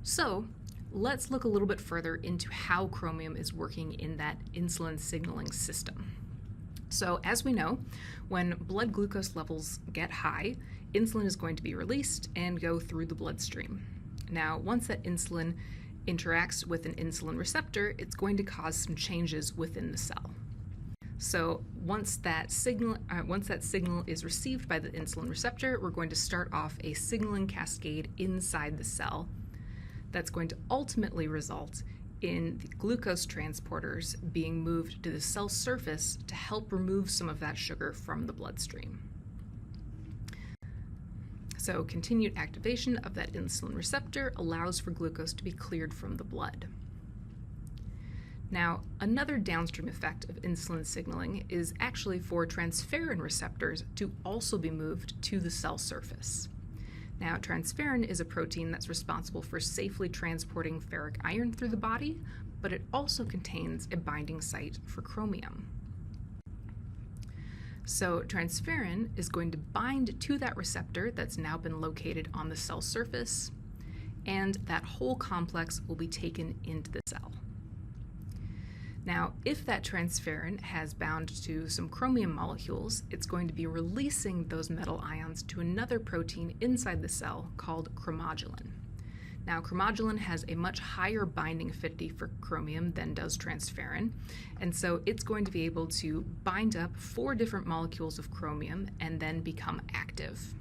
So let's look a little bit further into how chromium is working in that insulin signaling system. So as we know, when blood glucose levels get high, insulin is going to be released and go through the bloodstream. Now, once that insulin interacts with an insulin receptor, it's going to cause some changes within the cell. So once that signal is received by the insulin receptor, we're going to start off a signaling cascade inside the cell that's going to ultimately result in the glucose transporters being moved to the cell surface to help remove some of that sugar from the bloodstream. So continued activation of that insulin receptor allows for glucose to be cleared from the blood. Now, another downstream effect of insulin signaling is actually for transferrin receptors to also be moved to the cell surface. Now, transferrin is a protein that's responsible for safely transporting ferric iron through the body, but it also contains a binding site for chromium. So transferrin is going to bind to that receptor that's now been located on the cell surface, and that whole complex will be taken into the cell. Now, if that transferrin has bound to some chromium molecules, it's going to be releasing those metal ions to another protein inside the cell called chromogulin. Now, chromogulin has a much higher binding affinity for chromium than does transferrin, and so it's going to be able to bind up 4 different molecules of chromium and then become active.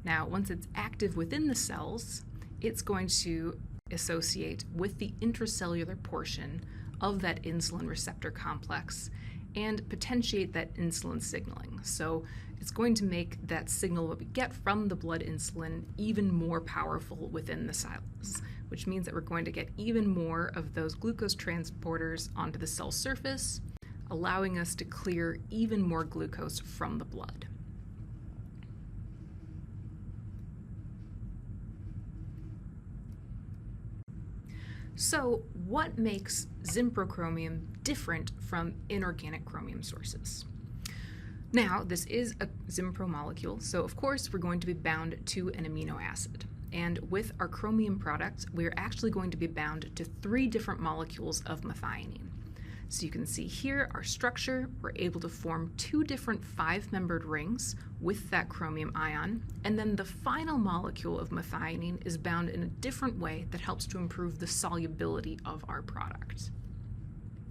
Now, once it's active within the cells, it's going to associate with the intracellular portion of that insulin receptor complex and potentiate that insulin signaling. So it's going to make that signal that we get from the blood insulin even more powerful within the cells, which means that we're going to get even more of those glucose transporters onto the cell surface, allowing us to clear even more glucose from the blood. So what makes Zimprochromium different from inorganic chromium sources? Now, this is a Zimpro molecule, so of course we're going to be bound to an amino acid. And with our chromium product, we're actually going to be bound to 3 different molecules of methionine. So you can see here our structure. We're able to form 2 different 5-membered rings with that chromium ion, and then the final molecule of methionine is bound in a different way that helps to improve the solubility of our product.